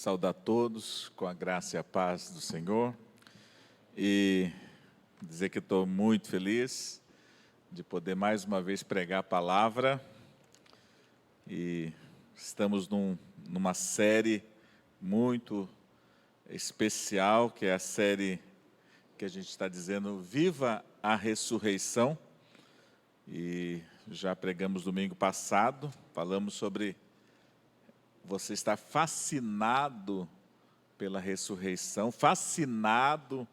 saudar todos com a graça e a paz do Senhor e dizer que estou muito feliz de poder mais uma vez pregar a palavra. E estamos numa série muito especial, que é a série que a gente está dizendo Viva a Ressurreição. E já pregamos domingo passado, falamos sobre você estar fascinado pela ressurreição, fascinado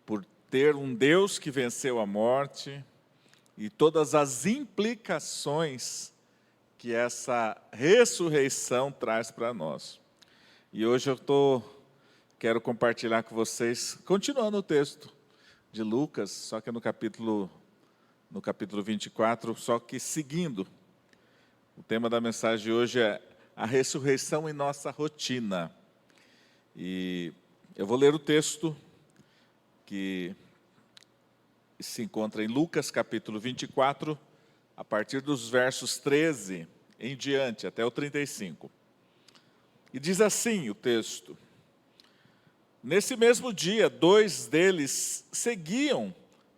por ter um Deus que venceu a morte e todas as implicações que essa ressurreição traz para nós. E hoje quero compartilhar com vocês, continuando o texto de Lucas, só que no capítulo 24, só que seguindo. O tema da mensagem de hoje é a ressurreição em nossa rotina. E eu vou ler o texto que se encontra em Lucas capítulo 24, a partir dos versos 13 em diante, até o 35. E diz assim o texto: Nesse mesmo dia, 2 deles seguiam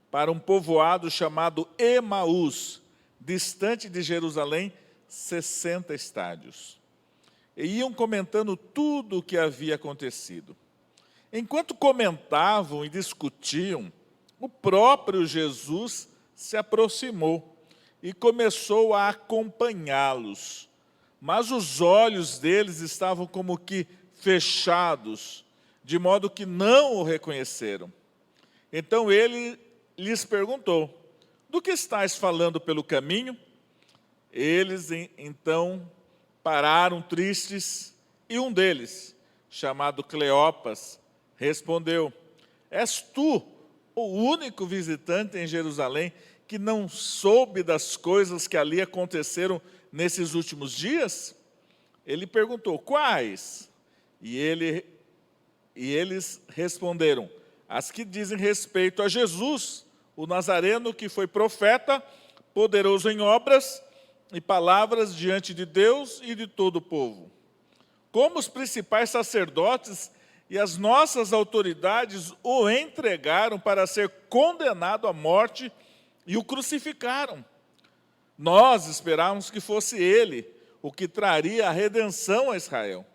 para um povoado chamado Emaús, distante de Jerusalém, 60 estádios. E iam comentando tudo o que havia acontecido. Enquanto comentavam e discutiam, o próprio Jesus se aproximou e começou a acompanhá-los. Mas os olhos deles estavam como que fechados, de modo que não o reconheceram. Então ele lhes perguntou: do que estáis falando pelo caminho? Eles então pararam tristes, e um deles, chamado Cleopas, respondeu: És tu o único visitante em Jerusalém que não soube das coisas que ali aconteceram nesses últimos dias? Ele perguntou: quais? E eles responderam: as que dizem respeito a Jesus, o Nazareno, que foi profeta, poderoso em obras e palavras diante de Deus e de todo o povo. Como os principais sacerdotes e as nossas autoridades o entregaram para ser condenado à morte e o crucificaram. Nós esperávamos que fosse ele o que traria a redenção a Israel.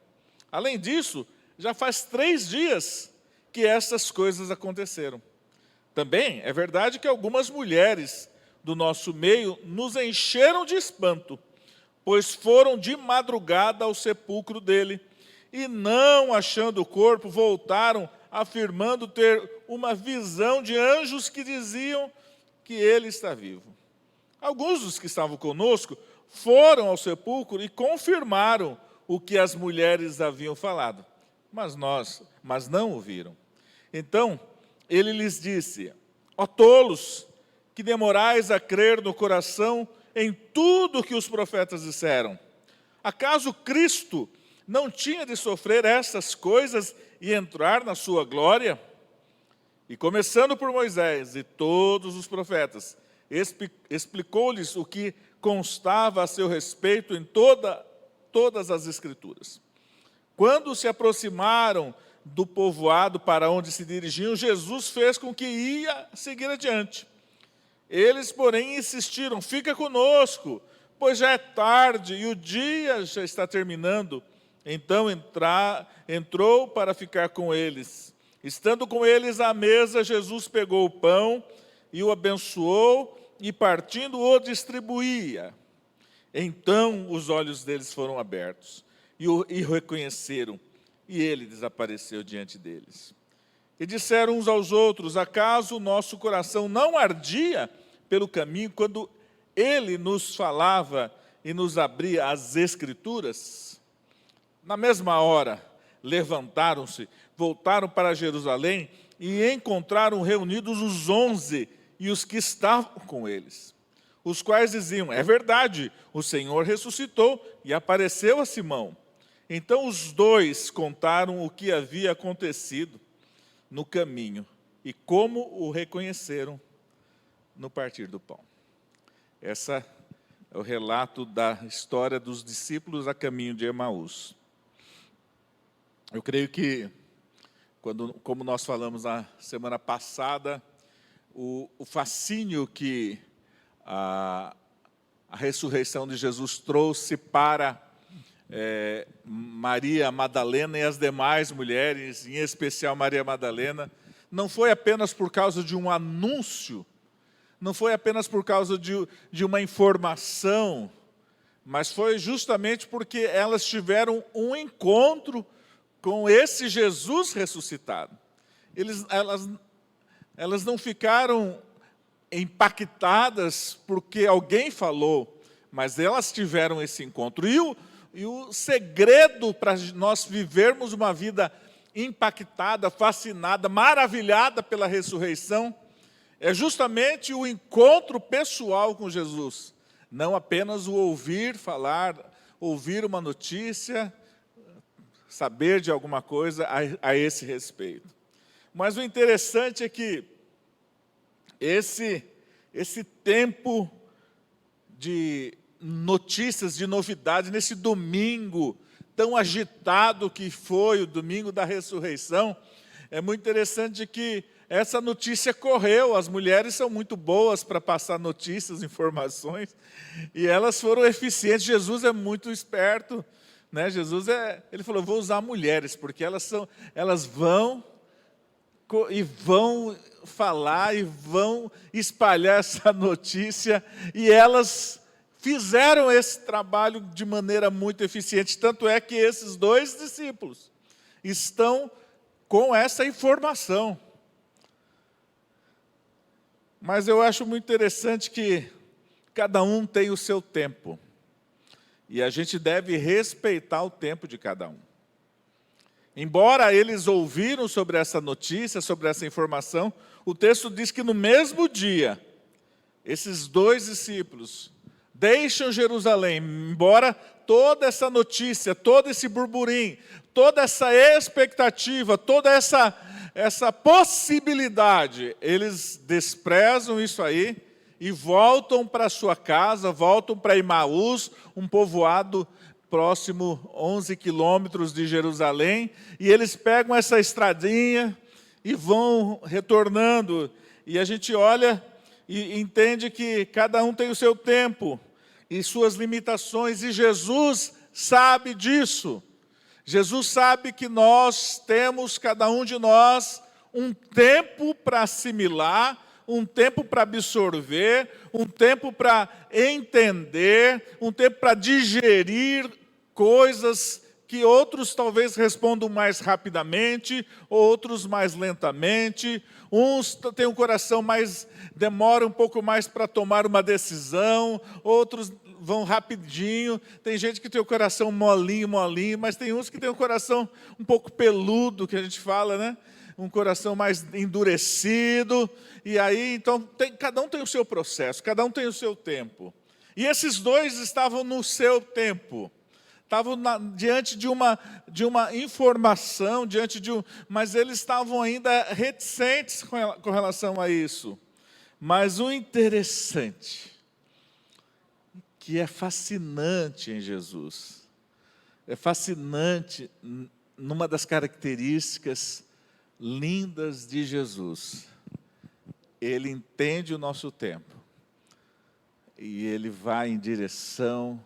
Além disso, já faz 3 dias que essas coisas aconteceram. Também é verdade que algumas mulheres do nosso meio nos encheram de espanto, pois foram de madrugada ao sepulcro dele e, não achando o corpo, voltaram afirmando ter uma visão de anjos que diziam que ele está vivo. Alguns dos que estavam conosco foram ao sepulcro e confirmaram o que as mulheres haviam falado, mas não o viram. Então ele lhes disse: ó tolos, que demorais a crer no coração em tudo que os profetas disseram. Acaso Cristo não tinha de sofrer essas coisas e entrar na sua glória? E começando por Moisés e todos os profetas, explicou-lhes o que constava a seu respeito em todas as Escrituras. Quando se aproximaram do povoado para onde se dirigiam, Jesus fez com que ia seguir adiante. Eles, porém, insistiram: fica conosco, pois já é tarde e o dia já está terminando. Então entrou para ficar com eles. Estando com eles à mesa, Jesus pegou o pão e o abençoou e, partindo, o distribuía. Então os olhos deles foram abertos e o reconheceram, e ele desapareceu diante deles. E disseram uns aos outros: acaso o nosso coração não ardia pelo caminho quando ele nos falava e nos abria as Escrituras? Na mesma hora, levantaram-se, voltaram para Jerusalém e encontraram reunidos os 11 e os que estavam com eles, os quais diziam: é verdade, o Senhor ressuscitou e apareceu a Simão. Então os 2 contaram o que havia acontecido no caminho e como o reconheceram no partir do pão. Essa é o relato da história dos discípulos a caminho de Emaús. Eu creio que, como nós falamos na semana passada, o fascínio que a ressurreição de Jesus trouxe para Maria Madalena e as demais mulheres, em especial Maria Madalena, não foi apenas por causa de um anúncio, não foi apenas por causa de uma informação, mas foi justamente porque elas tiveram um encontro com esse Jesus ressuscitado. Elas não ficaram impactadas porque alguém falou, mas elas tiveram esse encontro. E o segredo para nós vivermos uma vida impactada, fascinada, maravilhada pela ressurreição, é justamente o encontro pessoal com Jesus. Não apenas o ouvir falar, ouvir uma notícia, saber de alguma coisa a esse respeito. Mas o interessante é que esse tempo de notícias, de novidade, nesse domingo tão agitado que foi o domingo da ressurreição, é muito interessante que essa notícia correu. As mulheres são muito boas para passar notícias, informações, e elas foram eficientes. Jesus é muito esperto, né? Ele falou, vou usar mulheres, porque elas vão falar e vão espalhar essa notícia, e elas fizeram esse trabalho de maneira muito eficiente. Tanto é que esses 2 discípulos estão com essa informação. Mas eu acho muito interessante que cada um tem o seu tempo. E a gente deve respeitar o tempo de cada um. Embora eles ouviram sobre essa notícia, sobre essa informação, o texto diz que no mesmo dia, esses 2 discípulos deixam Jerusalém, embora toda essa notícia, todo esse burburinho, toda essa expectativa, toda essa possibilidade, eles desprezam isso aí e voltam para sua casa, voltam para Emaús, um povoado próximo 11 quilômetros de Jerusalém, e eles pegam essa estradinha e vão retornando, e a gente olha e entende que cada um tem o seu tempo e suas limitações, e Jesus sabe disso. Jesus sabe que nós temos, cada um de nós, um tempo para assimilar, um tempo para absorver, um tempo para entender, um tempo para digerir coisas que outros talvez respondam mais rapidamente, outros mais lentamente. Uns têm um coração demora um pouco mais para tomar uma decisão, outros vão rapidinho. Tem gente que tem o coração molinho, mas tem uns que tem o coração um pouco peludo, que a gente fala, né? Um coração mais endurecido. E aí, então, cada um tem o seu processo, cada um tem o seu tempo. E esses 2 estavam no seu tempo. Estavam diante de uma informação, mas eles estavam ainda reticentes com relação a isso. Mas o interessante, que é fascinante em Jesus, é fascinante numa das características lindas de Jesus. Ele entende o nosso tempo e ele vai em direção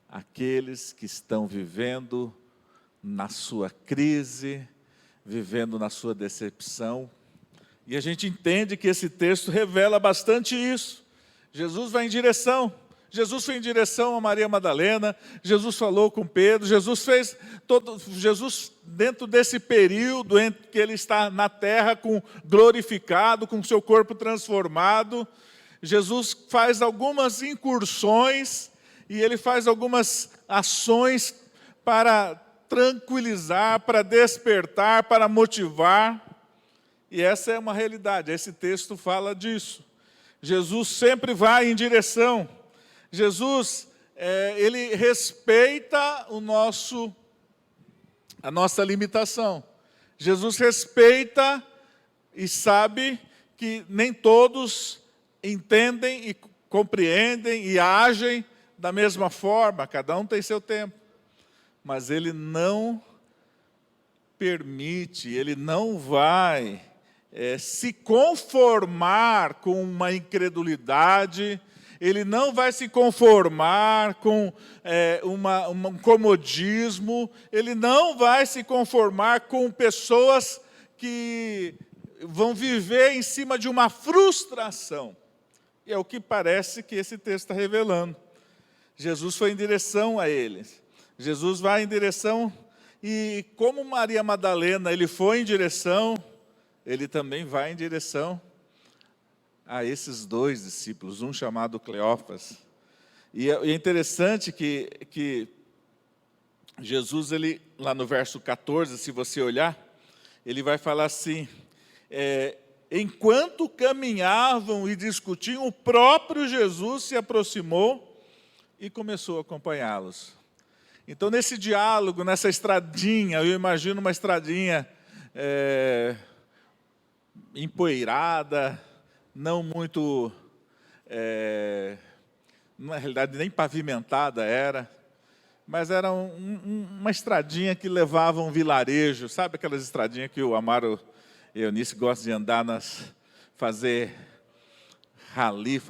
àqueles que estão vivendo na sua crise, vivendo na sua decepção. E a gente entende que esse texto revela bastante isso. Jesus vai em direção. Jesus foi em direção a Maria Madalena, Jesus falou com Pedro, Jesus, dentro desse período em que ele está na terra, glorificado, com seu corpo transformado, Jesus faz algumas incursões e ele faz algumas ações para tranquilizar, para despertar, para motivar. E essa é uma realidade, esse texto fala disso. Jesus sempre vai em direção. Jesus, ele respeita a nossa limitação. Jesus respeita e sabe que nem todos entendem e compreendem e agem da mesma forma, cada um tem seu tempo. Mas ele não permite, ele não vai se conformar com uma incredulidade, ele não vai se conformar com um comodismo, ele não vai se conformar com pessoas que vão viver em cima de uma frustração. E é o que parece que esse texto está revelando. Jesus foi em direção a eles. Jesus vai em direção, e como Maria Madalena, ele foi em direção, ele também vai em direção a esses dois discípulos, um chamado Cleófas. E é interessante que Jesus, ele, lá no verso 14, se você olhar, ele vai falar assim, enquanto caminhavam e discutiam, o próprio Jesus se aproximou e começou a acompanhá-los. Então, nesse diálogo, nessa estradinha, eu imagino uma estradinha empoeirada, não muito, na realidade nem pavimentada era, mas era uma estradinha que levava a um vilarejo, sabe aquelas estradinhas que o Amaro e a Eunice gostam de andar, fazer rally,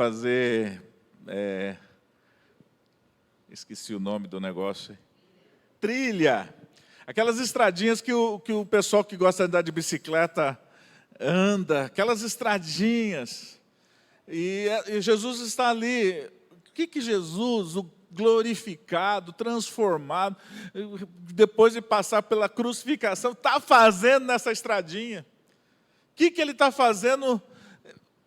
esqueci o nome do negócio, trilha, aquelas estradinhas que o pessoal que gosta de andar de bicicleta anda, aquelas estradinhas, e Jesus está ali. O que Jesus, o glorificado, transformado, depois de passar pela crucificação, está fazendo nessa estradinha? O que ele está fazendo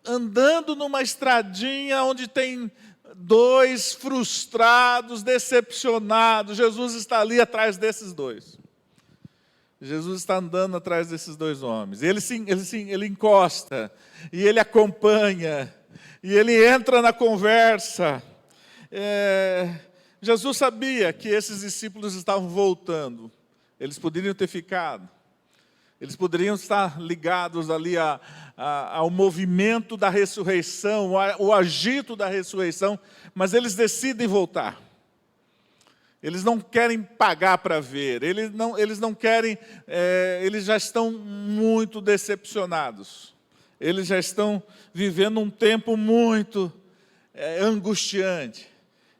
andando numa estradinha onde tem dois frustrados, decepcionados? Jesus está ali atrás desses dois. Jesus está andando atrás desses dois homens. Ele encosta, e ele acompanha, e ele entra na conversa. Jesus sabia que esses discípulos estavam voltando. Eles poderiam ter ficado. Eles poderiam estar ligados ali ao movimento da ressurreição, ao agito da ressurreição, mas eles decidem voltar. Eles não querem pagar para ver, eles não querem, eles já estão muito decepcionados. Eles já estão vivendo um tempo muito angustiante.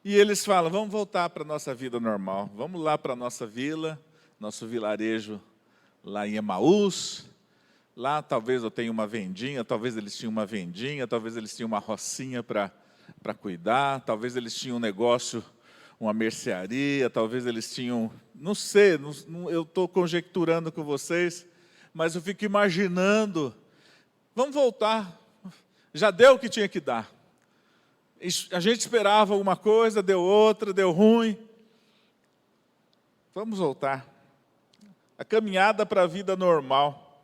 E eles falam, vamos voltar para a nossa vida normal, vamos lá para a nossa vila, nosso vilarejo lá em Emaús. Lá talvez eu tenha uma vendinha, talvez eles tinham uma vendinha, talvez eles tinham uma rocinha para cuidar, talvez eles tinham um negócio, uma mercearia, talvez eles tinham, não sei, eu estou conjecturando com vocês, mas eu fico imaginando, vamos voltar, já deu o que tinha que dar. A gente esperava alguma coisa, deu outra, deu ruim. Vamos voltar. A caminhada para a vida normal.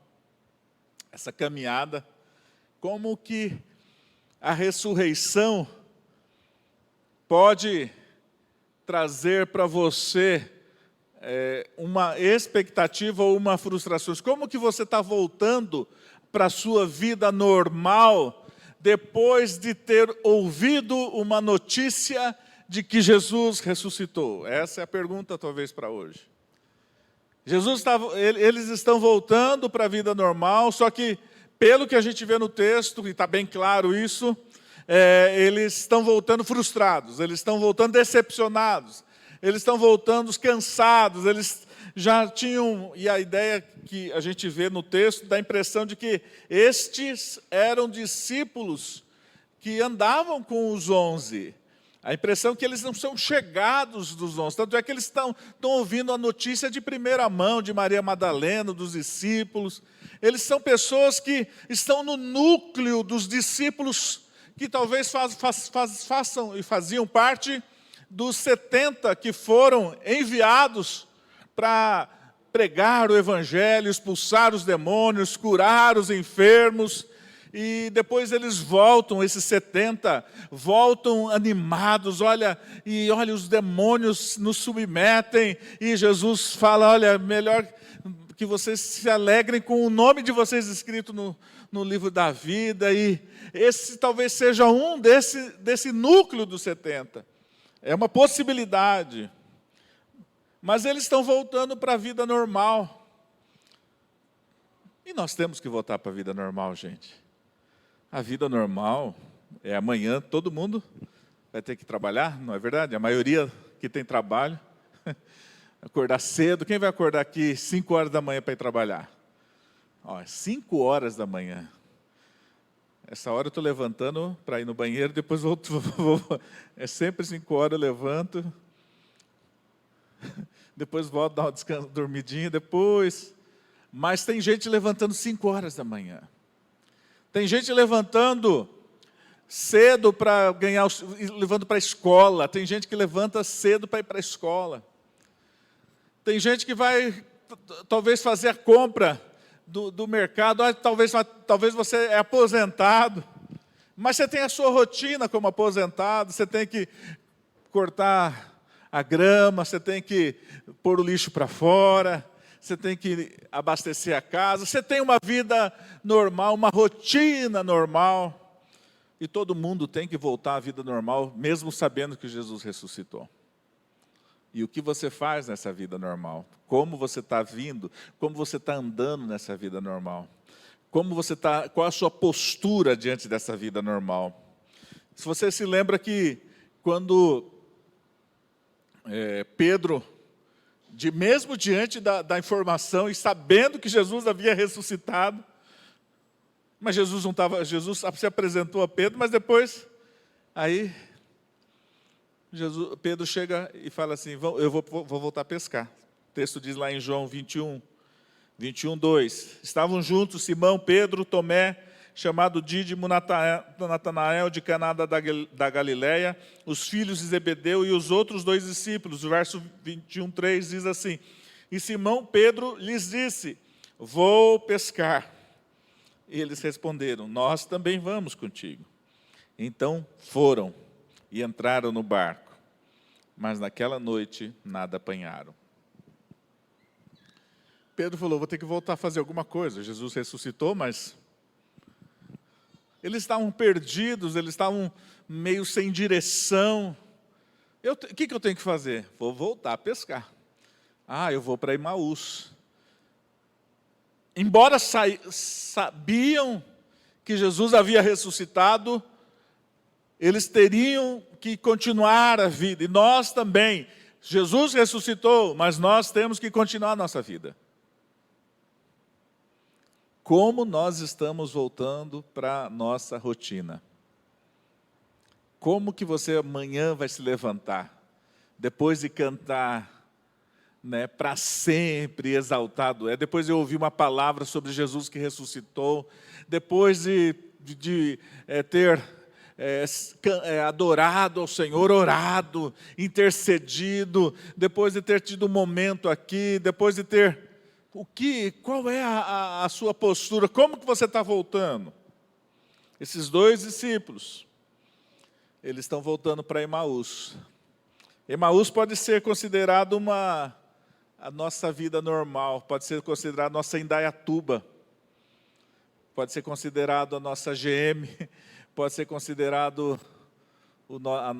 Essa caminhada, como que a ressurreição pode trazer para você uma expectativa ou uma frustração. Como que você está voltando para a sua vida normal depois de ter ouvido uma notícia de que Jesus ressuscitou? Essa é a pergunta talvez para hoje. Eles estão voltando para a vida normal, só que pelo que a gente vê no texto, e está bem claro isso, eles estão voltando frustrados, eles estão voltando decepcionados, eles estão voltando cansados, eles já tinham, e a ideia que a gente vê no texto dá a impressão de que estes eram discípulos que andavam com os 11. A impressão é que eles não são chegados dos 11, tanto é que eles estão ouvindo a notícia de primeira mão, de Maria Madalena, dos discípulos. Eles são pessoas que estão no núcleo dos discípulos, que talvez façam e faziam parte dos 70 que foram enviados para pregar o Evangelho, expulsar os demônios, curar os enfermos. E depois eles voltam, esses 70, voltam animados, olha, os demônios nos submetem, e Jesus fala, olha, melhor que vocês se alegrem com o nome de vocês escrito no livro da vida, e esse talvez seja um desse núcleo dos 70. É uma possibilidade. Mas eles estão voltando para a vida normal. E nós temos que voltar para a vida normal, gente. A vida normal é amanhã, todo mundo vai ter que trabalhar, não é verdade? A maioria que tem trabalho, acordar cedo. Quem vai acordar aqui 5 horas da manhã para ir trabalhar? 5 horas da manhã. Essa hora eu estou levantando para ir no banheiro, depois é sempre 5 horas eu levanto, depois volto, dar uma descanso, dormidinha, depois. Mas tem gente levantando 5 horas da manhã. Tem gente levantando cedo para ganhar, levando para a escola. Tem gente que levanta cedo para ir para a escola. Tem gente que vai, talvez, fazer a compra do mercado. Talvez você é aposentado, mas você tem a sua rotina como aposentado. Você tem que cortar a grama, você tem que pôr o lixo para fora, você tem que abastecer a casa. Você tem uma vida normal, uma rotina normal. E todo mundo tem que voltar à vida normal, mesmo sabendo que Jesus ressuscitou. E o que você faz nessa vida normal? Como você está vindo? Como você está andando nessa vida normal? Qual a sua postura diante dessa vida normal? Se você se lembra que quando Pedro, mesmo diante da informação e sabendo que Jesus havia ressuscitado, mas Jesus se apresentou a Pedro, mas depois, aí, Pedro chega e fala assim, eu vou voltar a pescar. O texto diz lá em João 21, 2. Estavam juntos Simão, Pedro, Tomé, chamado Dídimo, Natanael de Caná da Galileia, os filhos de Zebedeu e os outros 2 discípulos. O verso 21, 3 diz assim, e Simão Pedro lhes disse, vou pescar. E eles responderam, nós também vamos contigo. Então foram e entraram no barco, mas naquela noite nada apanharam. Pedro falou, vou ter que voltar a fazer alguma coisa. Jesus ressuscitou, mas eles estavam perdidos, eles estavam meio sem direção. O que eu tenho que fazer? Vou voltar a pescar. Eu vou para Emaús. Embora sabiam que Jesus havia ressuscitado, eles teriam que continuar a vida. E nós também. Jesus ressuscitou, mas nós temos que continuar a nossa vida. Como nós estamos voltando para a nossa rotina? Como que você amanhã vai se levantar? Depois de cantar, para sempre exaltado é. Depois eu ouvi uma palavra sobre Jesus que ressuscitou. Depois de ter adorado ao Senhor, orado, intercedido. Depois de ter tido um momento aqui. Depois de ter... Qual é a sua postura? Como que você está voltando? Esses 2 discípulos, eles estão voltando para Emaús. Emaús pode ser considerado a nossa vida normal, pode ser considerado a nossa Indaiatuba, pode ser considerado a nossa GM, pode ser considerado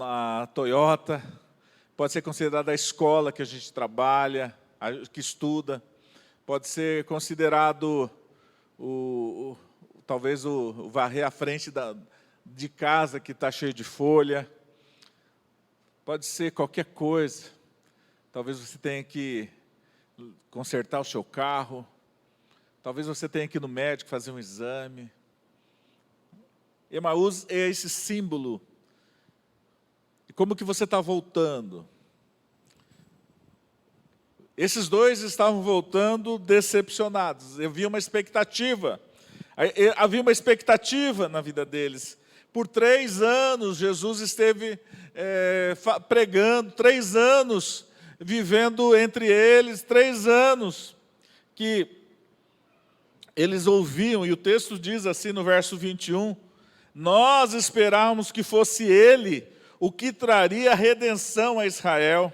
a Toyota, pode ser considerado a escola que a gente trabalha, que estuda, pode ser considerado talvez o varrer à frente de casa que está cheio de folha, pode ser qualquer coisa. Talvez você tenha que consertar o seu carro, talvez você tenha que ir no médico fazer um exame. Emaús é esse símbolo. E como que você está voltando? Esses 2 estavam voltando decepcionados. Havia uma expectativa na vida deles. Por 3 anos, Jesus esteve pregando, 3 anos vivendo entre eles, 3 anos que eles ouviam, e o texto diz assim no verso 21, nós esperávamos que fosse Ele o que traria a redenção a Israel.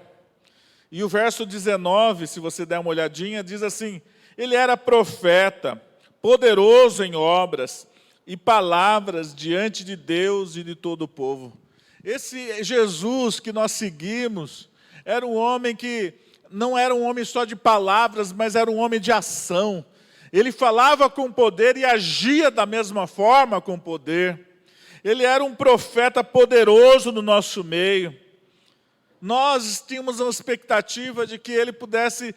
E o verso 19, se você der uma olhadinha, diz assim, ele era profeta, poderoso em obras e palavras diante de Deus e de todo o povo. Esse Jesus que nós seguimos, era um homem que não era um homem só de palavras, mas era um homem de ação. Ele falava com poder e agia da mesma forma com poder. Ele era um profeta poderoso no nosso meio. Nós tínhamos uma expectativa de que ele pudesse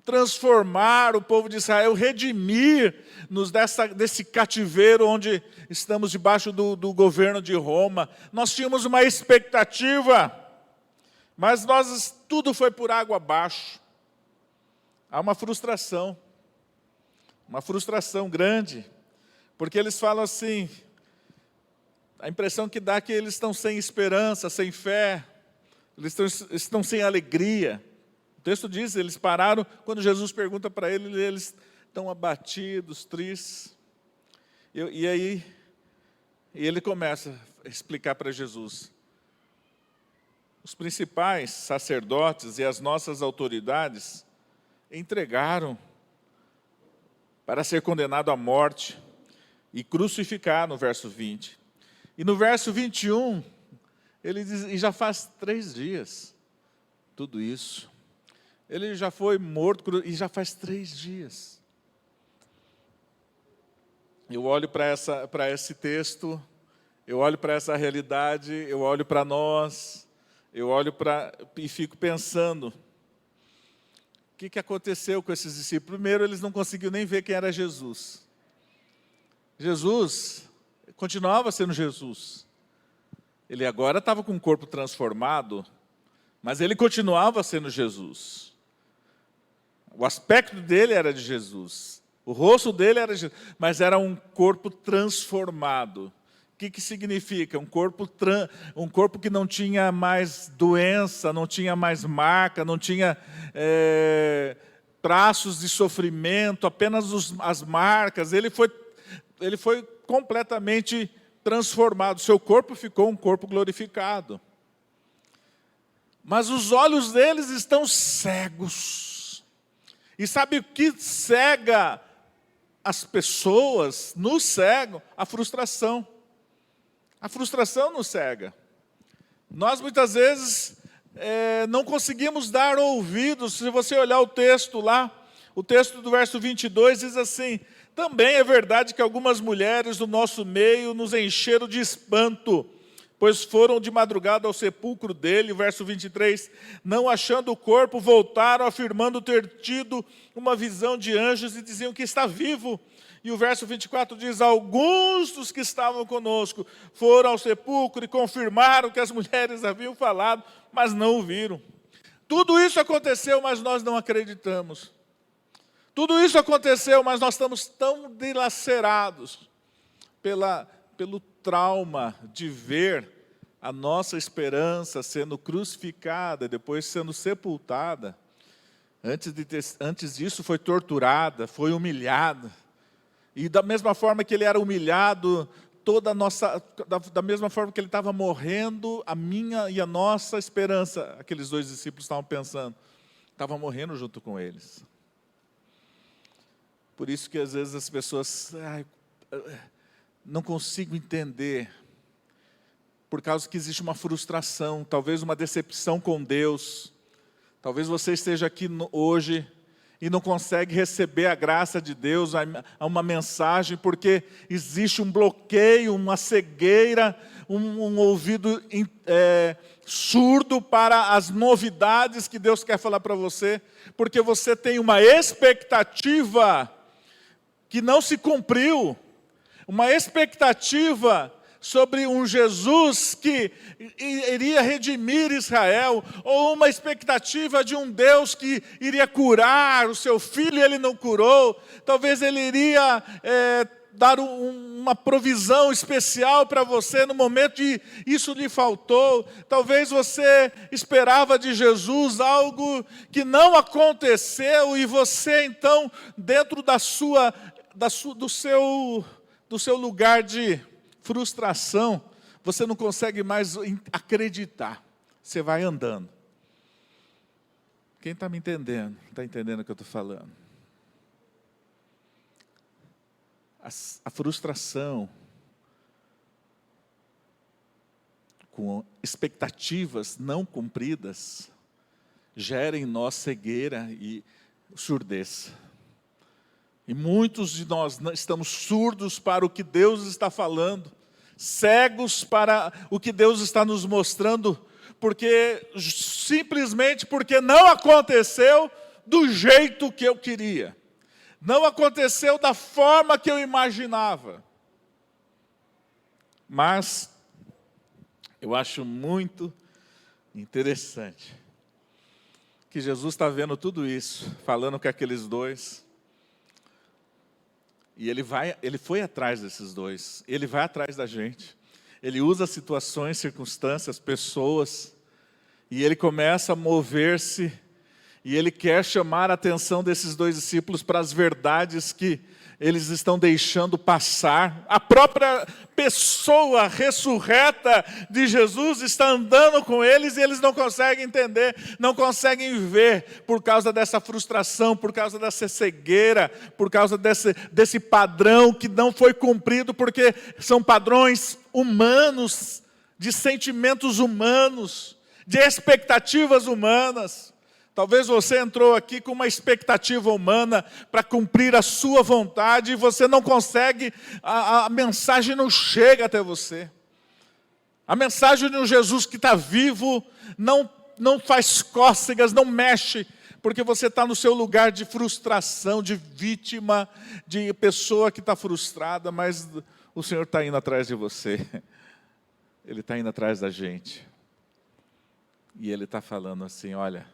transformar o povo de Israel, redimir-nos desse cativeiro onde estamos debaixo do governo de Roma. Nós tínhamos uma expectativa, mas tudo foi por água abaixo. Há uma frustração grande, porque eles falam assim, a impressão que dá é que eles estão sem esperança, sem fé, eles estão sem alegria. O texto diz, eles pararam, quando Jesus pergunta para eles estão abatidos, tristes. E aí ele começa a explicar para Jesus. Os principais sacerdotes e as nossas autoridades entregaram para ser condenado à morte e crucificar, no verso 20. E no verso 21, ele diz, e já faz 3 dias, tudo isso. Ele já foi morto e já faz 3 dias. Eu olho para esse texto, eu olho para essa realidade, eu olho para nós, eu olho e fico pensando, o que aconteceu com esses discípulos? Primeiro, eles não conseguiam nem ver quem era Jesus. Jesus continuava sendo Jesus. Ele agora estava com um corpo transformado, mas ele continuava sendo Jesus. O aspecto dele era de Jesus. O rosto dele era de Jesus, mas era um corpo transformado. O que significa? Um corpo que não tinha mais doença, não tinha mais marca, não tinha traços de sofrimento, apenas as marcas. Ele foi completamente transformado. Seu corpo ficou um corpo glorificado. Mas os olhos deles estão cegos. E sabe o que cega as pessoas? Nos cegam a frustração. A frustração nos cega. Nós muitas vezes não conseguimos dar ouvidos. Se você olhar o texto lá, o texto do verso 22 diz assim, também é verdade que algumas mulheres do nosso meio nos encheram de espanto, pois foram de madrugada ao sepulcro dele, verso 23, não achando o corpo, voltaram afirmando ter tido uma visão de anjos e diziam que está vivo. E o verso 24 diz, alguns dos que estavam conosco foram ao sepulcro e confirmaram que as mulheres haviam falado, mas não o viram. Tudo isso aconteceu, mas nós não acreditamos. Tudo isso aconteceu, mas nós estamos tão dilacerados pelo trauma de ver a nossa esperança sendo crucificada, depois sendo sepultada. Antes disso foi torturada, foi humilhada. E da mesma forma que ele era humilhado, da mesma forma que ele estava morrendo, a minha e a nossa esperança, aqueles 2 discípulos estavam pensando, estava morrendo junto com eles. Por isso que às vezes as pessoas não consigo entender, por causa que existe uma frustração, talvez uma decepção com Deus. Talvez você esteja aqui hoje e não consegue receber a graça de Deus, uma mensagem, porque existe um bloqueio, uma cegueira, um ouvido surdo para as novidades que Deus quer falar para você, porque você tem uma expectativa que não se cumpriu, uma expectativa sobre um Jesus que iria redimir Israel, ou uma expectativa de um Deus que iria curar o seu filho e ele não curou, talvez ele iria dar uma provisão especial para você no momento que isso lhe faltou, talvez você esperava de Jesus algo que não aconteceu e você então, dentro do seu lugar de frustração, você não consegue mais acreditar. Você vai andando. Quem está me entendendo? Está entendendo o que eu estou falando? A frustração com expectativas não cumpridas gera em nós cegueira e surdez. E muitos de nós estamos surdos para o que Deus está falando, cegos para o que Deus está nos mostrando, simplesmente porque não aconteceu do jeito que eu queria. Não aconteceu da forma que eu imaginava. Mas eu acho muito interessante que Jesus está vendo tudo isso, falando com aqueles dois. E ele foi atrás desses dois, ele vai atrás da gente. Ele usa situações, circunstâncias, pessoas, e ele começa a mover-se, e ele quer chamar a atenção desses dois discípulos para as verdades que eles estão deixando passar. A própria pessoa ressurreta de Jesus está andando com eles e eles não conseguem entender, não conseguem ver, por causa dessa frustração, por causa dessa cegueira, por causa desse padrão que não foi cumprido, porque são padrões humanos, de sentimentos humanos, de expectativas humanas. Talvez você entrou aqui com uma expectativa humana para cumprir a sua vontade e você não consegue, a mensagem não chega até você. A mensagem de um Jesus que está vivo não faz cócegas, não mexe, porque você está no seu lugar de frustração, de vítima, de pessoa que está frustrada, mas o Senhor está indo atrás de você. Ele está indo atrás da gente. E Ele está falando assim, olha...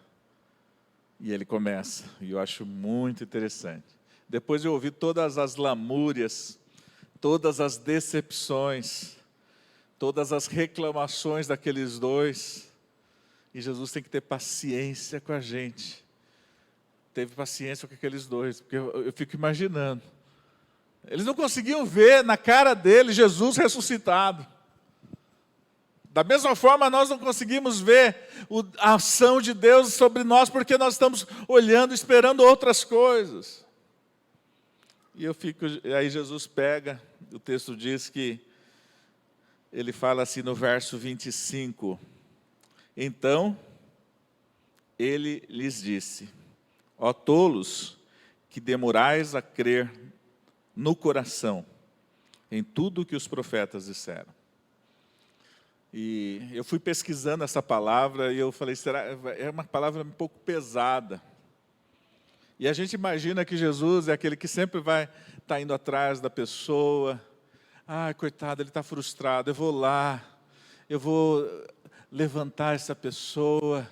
E ele começa, e eu acho muito interessante. Depois de ouvir todas as lamúrias, todas as decepções, todas as reclamações daqueles dois, e Jesus tem que ter paciência com a gente. Teve paciência com aqueles dois, porque eu fico imaginando. Eles não conseguiam ver na cara dele Jesus ressuscitado. Da mesma forma, nós não conseguimos ver a ação de Deus sobre nós, porque nós estamos olhando, esperando outras coisas. Aí Jesus pega, o texto diz que, ele fala assim no verso 25, então, ele lhes disse, ó tolos, que demorais a crer no coração, em tudo que os profetas disseram. E eu fui pesquisando essa palavra e eu falei, é uma palavra um pouco pesada. E a gente imagina que Jesus é aquele que sempre vai estar indo atrás da pessoa. Ah, coitado, ele está frustrado, eu vou lá, eu vou levantar essa pessoa.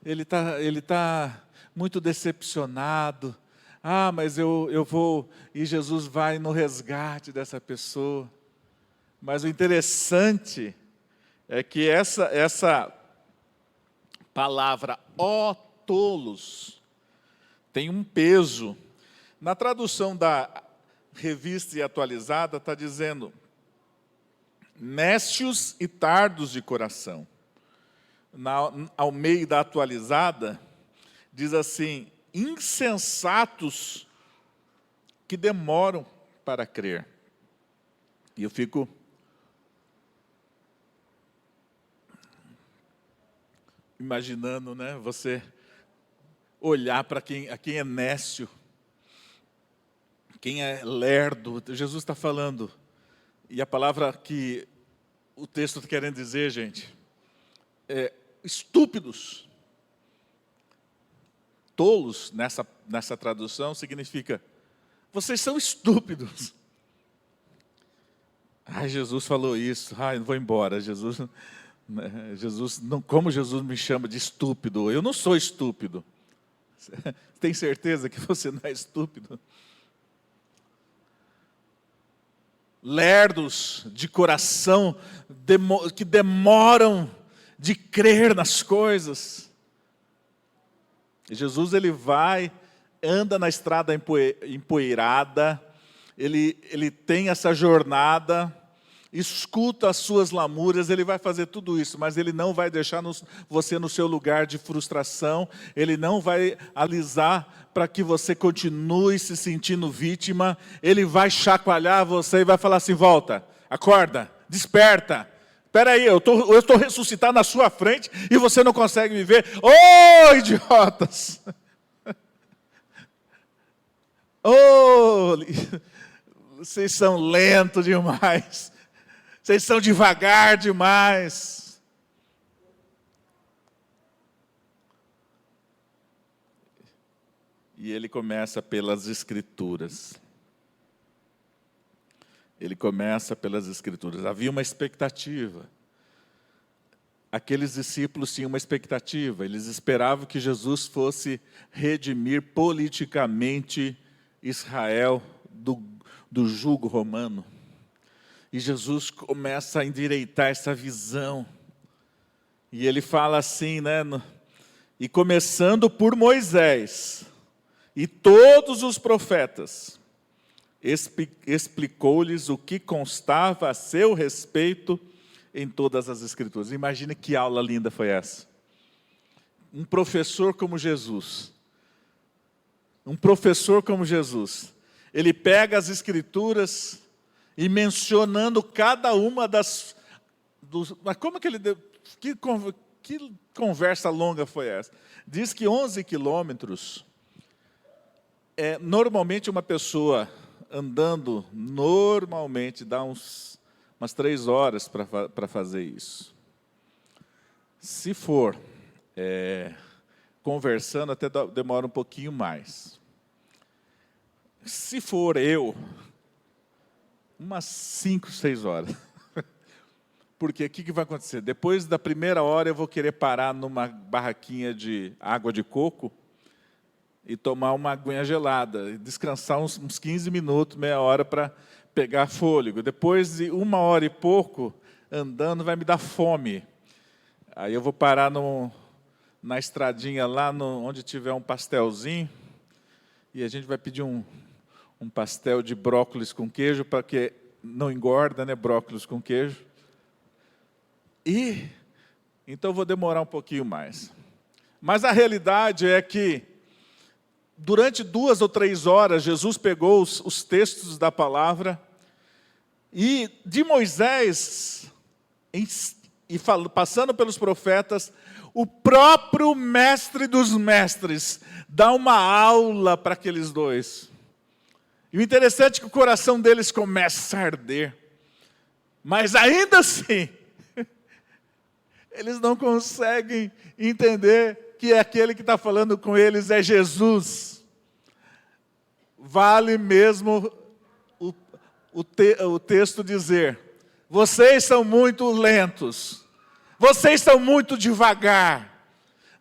Ele tá muito decepcionado. Ah, mas eu vou, e Jesus vai no resgate dessa pessoa. Mas o interessante é que essa palavra, ó tolos, tem um peso. Na tradução da Revista e Atualizada, está dizendo, nécios e tardos de coração. Ao meio da Atualizada, diz assim, insensatos que demoram para crer. E eu fico... imaginando, né, você olhar para quem é nécio, quem é lerdo. Jesus está falando, e a palavra que o texto está querendo dizer, gente, é estúpidos. Tolos, nessa tradução, significa, vocês são estúpidos. Ai, Jesus falou isso, ai, não vou embora, Jesus, não, como Jesus me chama de estúpido? Eu não sou estúpido. Tem certeza que você não é estúpido? Lerdos de coração, que demoram de crer nas coisas. E Jesus, ele vai, anda na estrada empoeirada, ele tem essa jornada, escuta as suas lamúrias, ele vai fazer tudo isso, mas ele não vai deixar você no seu lugar de frustração, ele não vai alisar para que você continue se sentindo vítima, ele vai chacoalhar você e vai falar assim, volta, acorda, desperta, espera aí, eu estou ressuscitado na sua frente e você não consegue me ver, ô idiotas! Oh, vocês são lentos demais. Vocês são devagar demais. E ele começa pelas Escrituras. Ele começa pelas Escrituras. Havia uma expectativa. Aqueles discípulos tinham uma expectativa. Eles esperavam que Jesus fosse redimir politicamente Israel do jugo romano. E Jesus começa a endireitar essa visão. E ele fala assim, né? E começando por Moisés e todos os profetas, explicou-lhes o que constava a seu respeito em todas as Escrituras. Imagine que aula linda foi essa. Um professor como Jesus. Um professor como Jesus. Ele pega as Escrituras e mencionando cada uma das... Mas como que ele deu... Que conversa longa foi essa? Diz que 11 quilômetros, normalmente uma pessoa andando, normalmente dá umas 3 horas para fazer isso. Se for conversando, até demora um pouquinho mais. Se for eu, umas 5, 6 horas. Porque o que vai acontecer? Depois da primeira hora eu vou querer parar numa barraquinha de água de coco e tomar uma aguinha gelada, e descansar uns 15 minutos, meia hora para pegar fôlego. Depois de 1 hora e pouco andando vai me dar fome. Aí eu vou parar na estradinha lá onde tiver um pastelzinho e a gente vai pedir um pastel de brócolis com queijo, para que não engorda, né, brócolis com queijo. E então eu vou demorar um pouquinho mais. Mas a realidade é que durante 2 ou 3 horas Jesus pegou os textos da palavra e de Moisés passando pelos profetas, o próprio mestre dos mestres dá uma aula para aqueles dois. E o interessante é que o coração deles começa a arder. Mas ainda assim, eles não conseguem entender que aquele que está falando com eles é Jesus. Vale mesmo o texto dizer: vocês são muito lentos, vocês são muito devagar,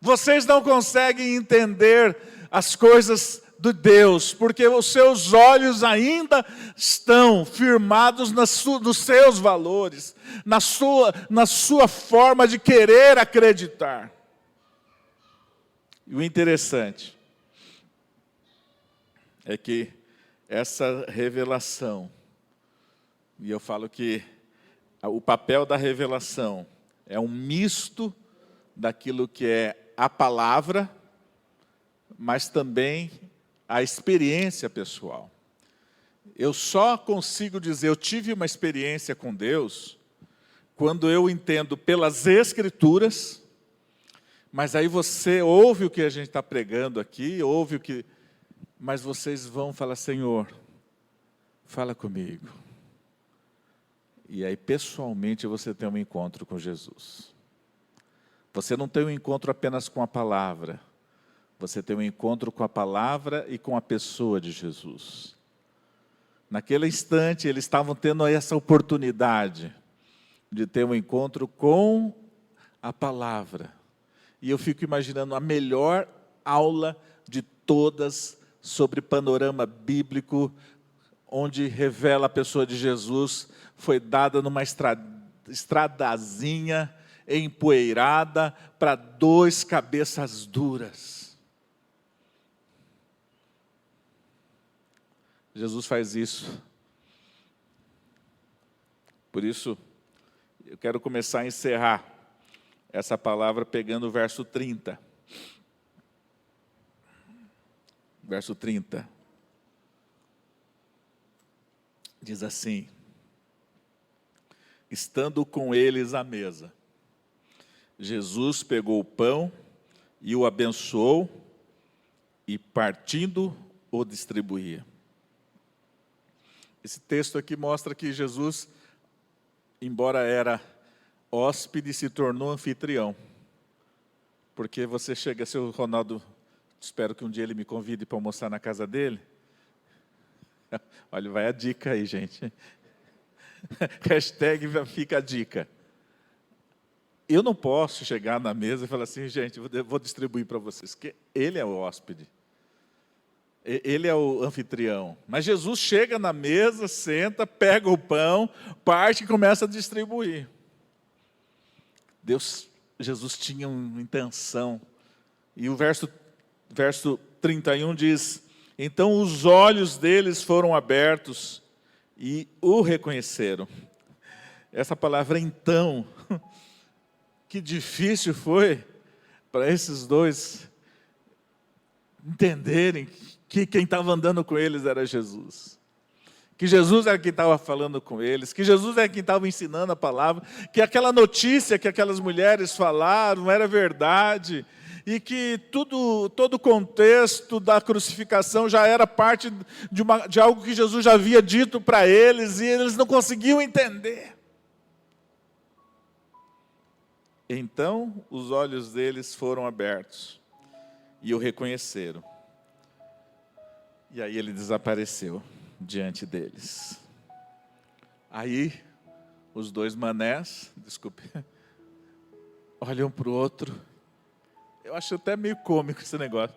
vocês não conseguem entender as coisas de Deus, porque os seus olhos ainda estão firmados nos seus valores, na sua forma de querer acreditar. E o interessante é que essa revelação, e eu falo que o papel da revelação é um misto daquilo que é a palavra, mas também a experiência pessoal. Eu só consigo dizer, eu tive uma experiência com Deus, quando eu entendo pelas Escrituras, mas aí você ouve o que a gente está pregando aqui, mas vocês vão falar: Senhor, fala comigo. E aí, pessoalmente, você tem um encontro com Jesus. Você não tem um encontro apenas com a palavra, você tem um encontro com a palavra e com a pessoa de Jesus. Naquele instante, eles estavam tendo essa oportunidade de ter um encontro com a palavra. E eu fico imaginando a melhor aula de todas sobre panorama bíblico, onde revela a pessoa de Jesus, foi dada numa estradazinha empoeirada para 2 cabeças duras. Jesus faz isso. Por isso, eu quero começar a encerrar essa palavra pegando o verso 30. Verso 30. Diz assim: estando com eles à mesa, Jesus pegou o pão e o abençoou, e partindo o distribuía. Esse texto aqui mostra que Jesus, embora era hóspede, se tornou anfitrião. Porque você chega, se o Ronaldo, espero que um dia ele me convide para almoçar na casa dele. Olha, vai a dica aí, gente. Hashtag fica a dica. Eu não posso chegar na mesa e falar assim, gente, vou distribuir para vocês, porque ele é o hóspede. Ele é o anfitrião. Mas Jesus chega na mesa, senta, pega o pão, parte e começa a distribuir. Jesus tinha uma intenção. E o verso 31 diz, então os olhos deles foram abertos e o reconheceram. Essa palavra então, que difícil foi para esses dois entenderem que quem estava andando com eles era Jesus. Que Jesus era quem estava falando com eles, que Jesus era quem estava ensinando a palavra, que aquela notícia que aquelas mulheres falaram era verdade, e que todo o contexto da crucificação já era parte de algo que Jesus já havia dito para eles, e eles não conseguiam entender. Então os olhos deles foram abertos, e o reconheceram. E aí ele desapareceu diante deles. Aí, os dois manés, olham para o outro. Eu acho até meio cômico esse negócio.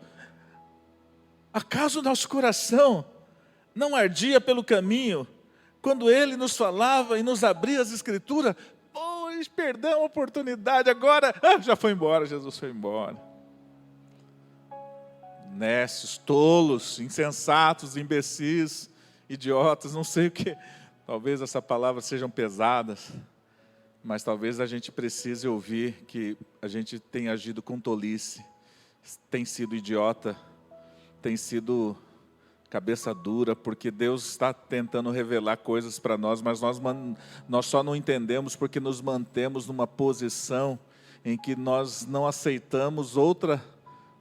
Acaso o nosso coração não ardia pelo caminho, quando ele nos falava e nos abria as escrituras? Eles perderam a oportunidade, agora já foi embora, Jesus foi embora. Nécios, tolos, insensatos, imbecis, idiotas, não sei o que. Talvez essa palavra sejam pesadas, mas talvez a gente precise ouvir que a gente tem agido com tolice, tem sido idiota, tem sido cabeça dura, porque Deus está tentando revelar coisas para nós, mas nós só não entendemos porque nos mantemos numa posição em que nós não aceitamos outra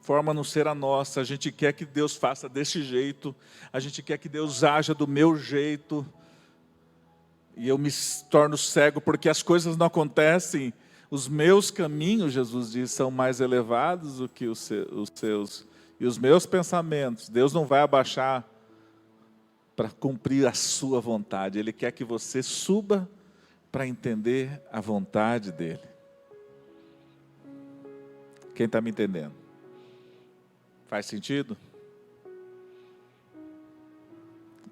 forma a não ser a nossa. A gente quer que Deus faça desse jeito, a gente quer que Deus haja do meu jeito, e eu me torno cego porque as coisas não acontecem. Os meus caminhos, Jesus diz, são mais elevados do que os seus, e os meus pensamentos, Deus não vai abaixar para cumprir a sua vontade. Ele quer que você suba para entender a vontade dele. Quem está me entendendo? Faz sentido?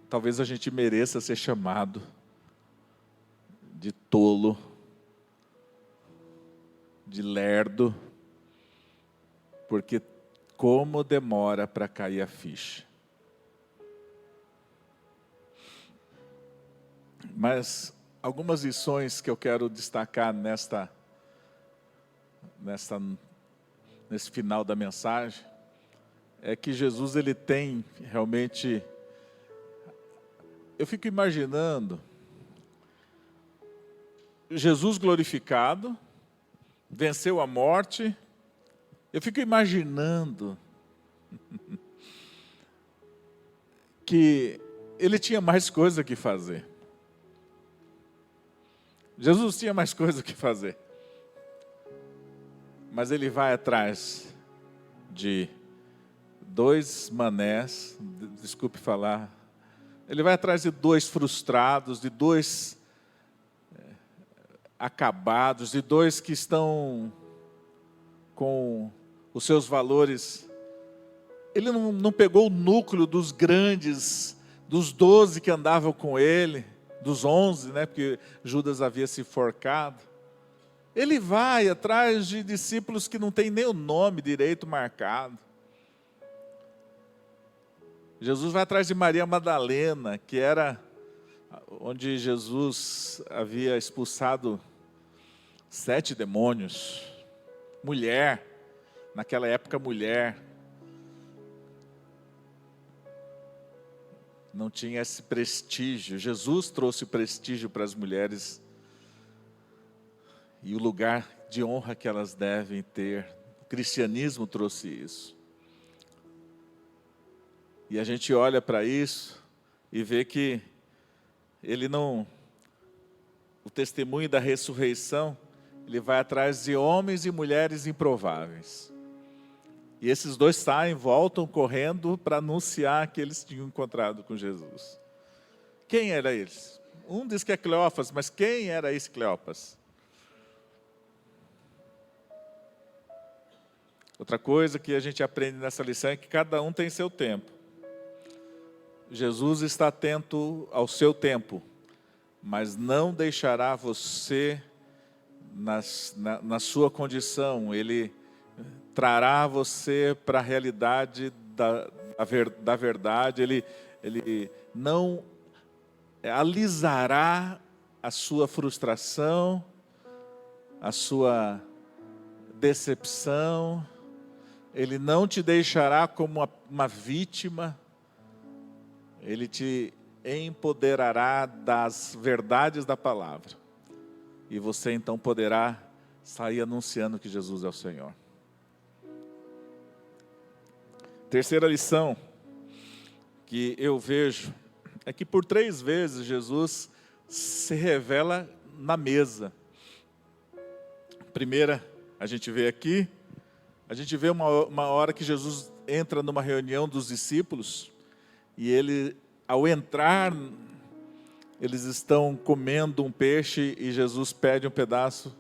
Talvez a gente mereça ser chamado de tolo, de lerdo, porque como demora para cair a ficha. Mas algumas lições que eu quero destacar nesse final da mensagem, é que Jesus ele tem realmente, eu fico imaginando, Jesus glorificado, venceu a morte, eu fico imaginando que ele tinha mais coisa que fazer. Jesus tinha mais coisa que fazer. Mas ele vai atrás de dois manés, desculpe falar, ele vai atrás de dois frustrados, de dois acabados, de dois que estão com os seus valores. Ele não pegou o núcleo dos grandes, dos 12 que andavam com ele, dos 11, né, porque Judas havia se enforcado. Ele vai atrás de discípulos que não têm nem o nome direito marcado. Jesus vai atrás de Maria Madalena, que era onde Jesus havia expulsado 7 demônios. Mulher, naquela época mulher, não tinha esse prestígio. Jesus trouxe o prestígio para as mulheres e o lugar de honra que elas devem ter. O cristianismo trouxe isso. E a gente olha para isso e vê que o testemunho da ressurreição, ele vai atrás de homens e mulheres improváveis. E esses dois saem, voltam correndo para anunciar que eles tinham encontrado com Jesus. Quem era eles? Um diz que é Cleófas, mas quem era esse Cleófas? Outra coisa que a gente aprende nessa lição é que cada um tem seu tempo. Jesus está atento ao seu tempo, mas não deixará você na sua condição. Ele trará você para a realidade da verdade. Ele não alisará a sua frustração, a sua decepção. Ele não te deixará como uma vítima. Ele te empoderará das verdades da palavra. E você então poderá sair anunciando que Jesus é o Senhor. Terceira lição que eu vejo é que por 3 vezes Jesus se revela na mesa. Primeira, a gente vê aqui, a gente vê uma hora que Jesus entra numa reunião dos discípulos, e ele, ao entrar, eles estão comendo um peixe, e Jesus pede um pedaço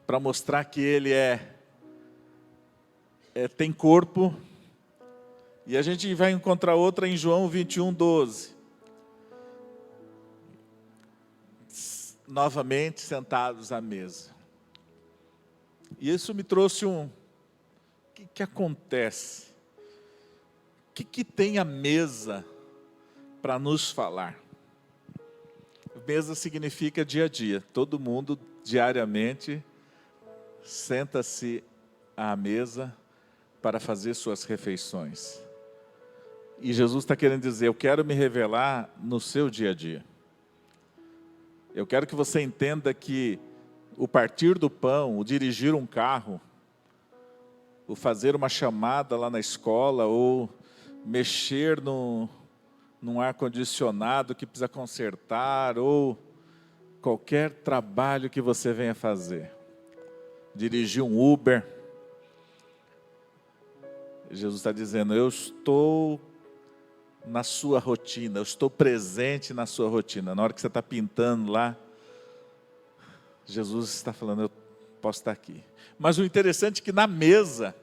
para mostrar que ele tem corpo. E a gente vai encontrar outra em João 21:12. Novamente sentados à mesa. E isso me trouxe o que acontece? O que tem a mesa para nos falar? Mesa significa dia a dia. Todo mundo diariamente senta-se à mesa para fazer suas refeições. E Jesus está querendo dizer: eu quero me revelar no seu dia a dia. Eu quero que você entenda que o partir do pão, o dirigir um carro, o fazer uma chamada lá na escola, ou mexer num ar-condicionado que precisa consertar, ou qualquer trabalho que você venha fazer, dirigir um Uber, Jesus está dizendo: eu estou na sua rotina, eu estou presente na sua rotina. Na hora que você está pintando lá, Jesus está falando: eu posso estar aqui. Mas o interessante é que na mesa,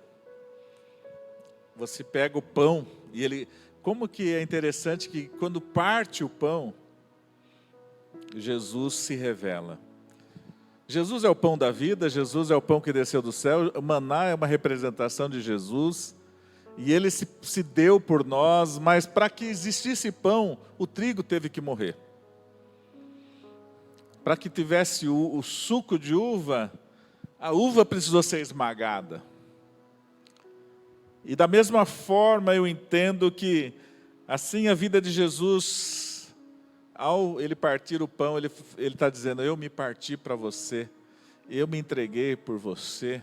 você pega o pão, e como que é interessante que quando parte o pão, Jesus se revela. Jesus é o pão da vida, Jesus é o pão que desceu do céu, o maná é uma representação de Jesus, e ele se deu por nós, mas para que existisse pão, o trigo teve que morrer. Para que tivesse o suco de uva, a uva precisou ser esmagada. E da mesma forma eu entendo que, assim a vida de Jesus, ao ele partir o pão, ele está dizendo: eu me parti para você, eu me entreguei por você.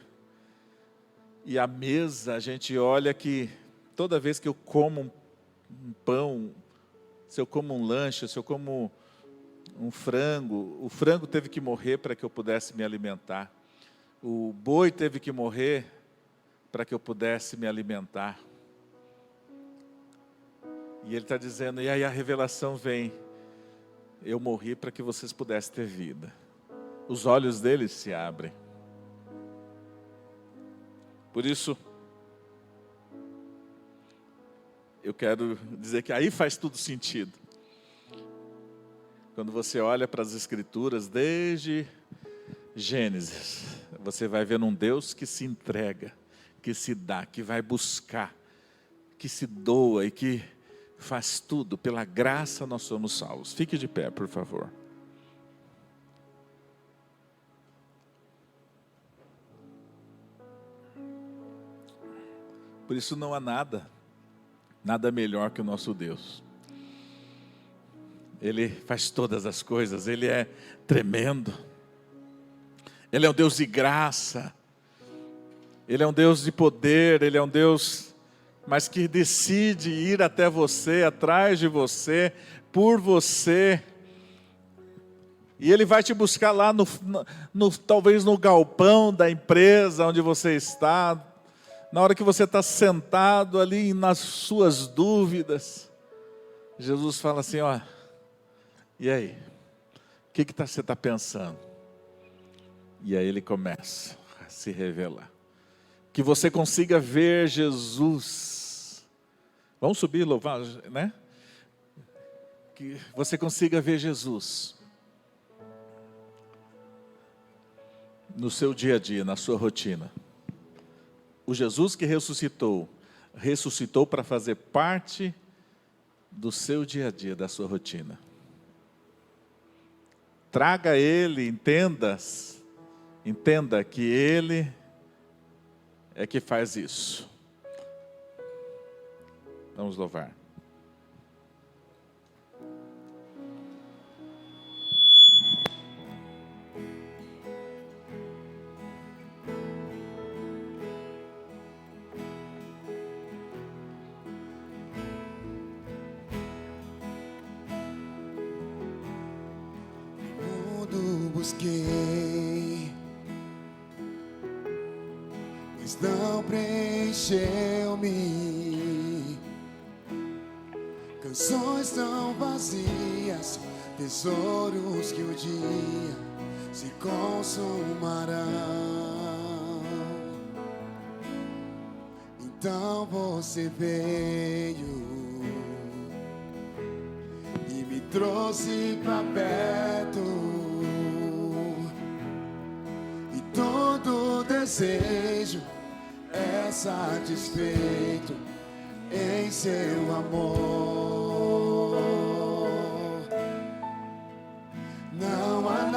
E a mesa, a gente olha que toda vez que eu como um pão, se eu como um lanche, se eu como um frango, o frango teve que morrer para que eu pudesse me alimentar. O boi teve que morrer para que eu pudesse me alimentar. E ele está dizendo, e aí a revelação vem: eu morri para que vocês pudessem ter vida. Os olhos deles se abrem. Por isso, eu quero dizer que aí faz tudo sentido. Quando você olha para as Escrituras, desde Gênesis, você vai vendo um Deus que se entrega, que se dá, que vai buscar, que se doa e que faz tudo. Pela graça nós somos salvos. Fique de pé, por favor. Por isso não há nada melhor que o nosso Deus. Ele faz todas as coisas, Ele é tremendo. Ele é um Deus de graça. Ele é um Deus de poder, Ele é um Deus, mas que decide ir até você, atrás de você, por você. E Ele vai te buscar lá, talvez no galpão da empresa onde você está, na hora que você está sentado ali nas suas dúvidas. Jesus fala assim, ó, e aí? O que você está pensando? E aí Ele começa a se revelar. Que você consiga ver Jesus. Vamos subir, louvar, né? Que você consiga ver Jesus no seu dia a dia, na sua rotina. O Jesus que ressuscitou para fazer parte do seu dia a dia, da sua rotina. Traga Ele, entenda que Ele é que faz isso. Vamos louvar. Busquei, mas não preencheu-me. Canções tão vazias, tesouros que um dia se consumarão. Então você veio e me trouxe pra perto. Todo desejo é satisfeito em seu amor. Não há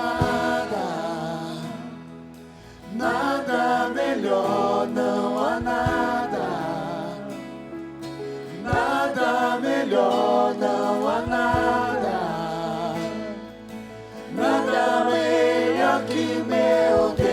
nada melhor, não há nada melhor, não há nada melhor que meu Deus.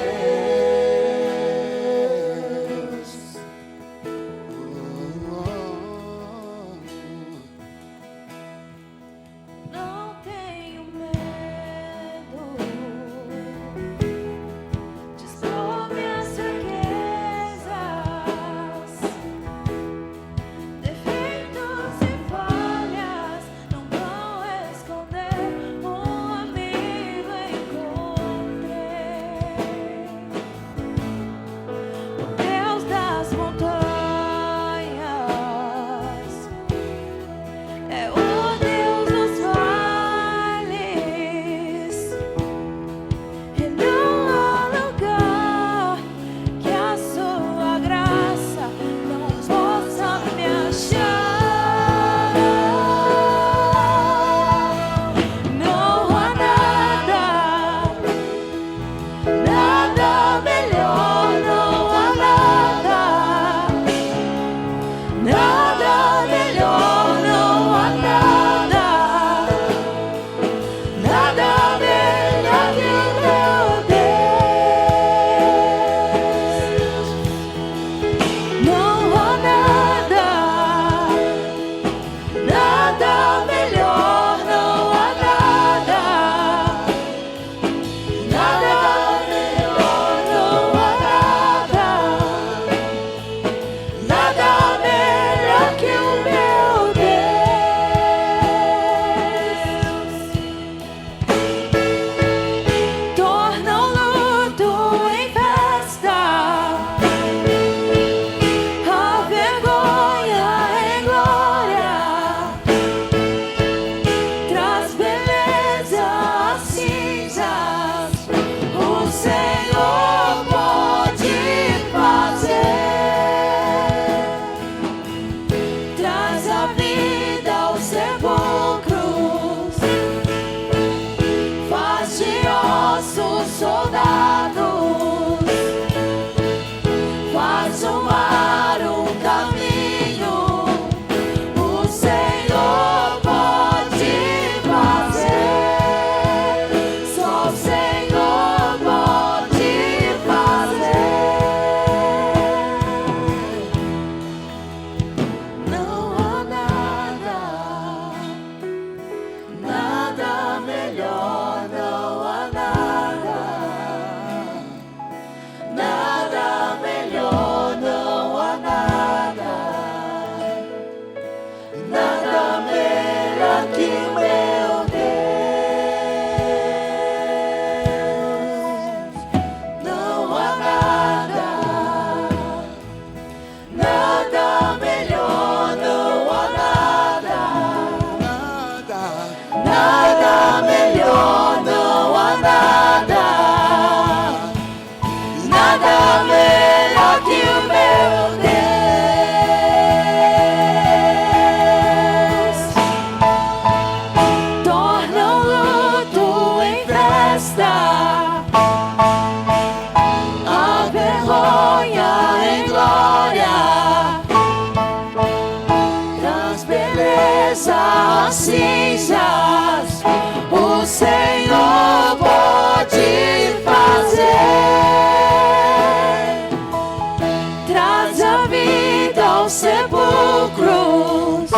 aos sepulcros,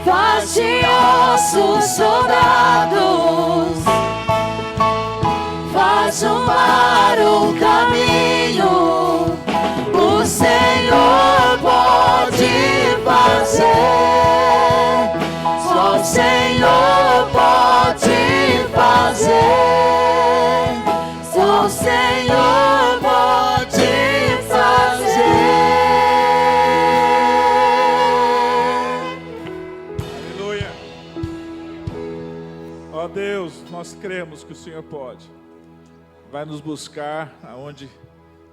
faz de ossos soldados, faz o mar um caminho. O Senhor pode fazer, só o Senhor pode fazer, só o Senhor pode fazer. Aleluia. Ó Deus, nós cremos que o Senhor pode. Vai nos buscar aonde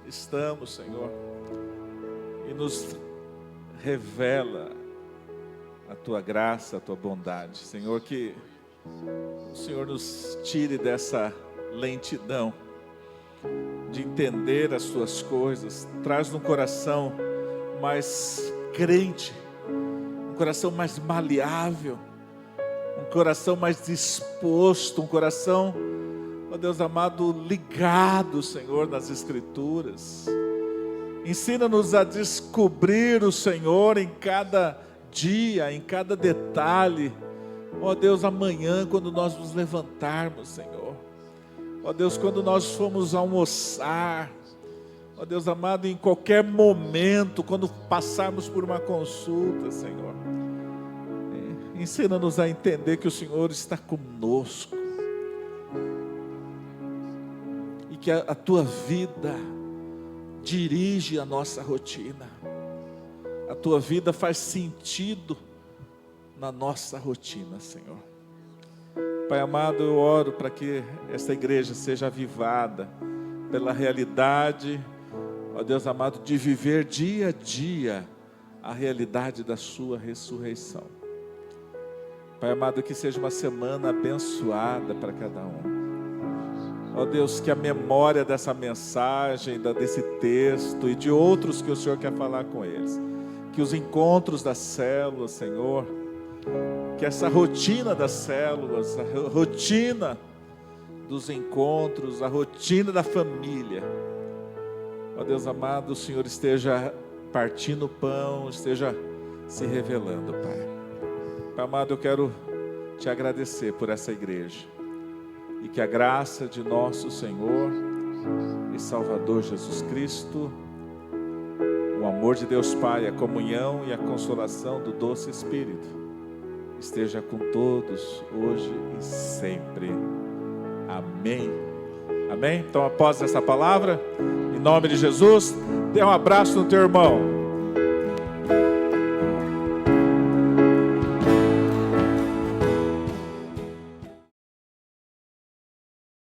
estamos, Senhor, e nos revela a Tua graça, a Tua bondade. Senhor, que o Senhor nos tire dessa lentidão de entender as Tuas coisas. Traz um coração mais crente, um coração mais maleável, um coração mais disposto, um coração, ó Deus amado, ligado, Senhor, nas Escrituras. Ensina-nos a descobrir o Senhor em cada dia, em cada detalhe. Ó Deus, amanhã, quando nós nos levantarmos, Senhor. Ó Deus, quando nós formos almoçar. Ó Deus amado, em qualquer momento, quando passarmos por uma consulta, Senhor. Ensina-nos a entender que o Senhor está conosco. E que a Tua vida dirige a nossa rotina. A Tua vida faz sentido na nossa rotina, Senhor. Pai amado, eu oro para que esta igreja seja avivada pela realidade, ó Deus amado, de viver dia a dia a realidade da Sua ressurreição. Pai amado, que seja uma semana abençoada para cada um. Ó Deus, que a memória dessa mensagem, desse texto e de outros que o Senhor quer falar com eles, que os encontros das células, Senhor, que essa rotina das células, a rotina dos encontros, a rotina da família, ó Deus amado, o Senhor esteja partindo o pão, esteja se revelando, Pai. Pai amado, eu quero Te agradecer por essa igreja. E que a graça de nosso Senhor e Salvador Jesus Cristo, o amor de Deus Pai, a comunhão e a consolação do doce Espírito, esteja com todos, hoje e sempre. Amém. Amém? Então, após essa palavra, em nome de Jesus, dê um abraço no teu irmão.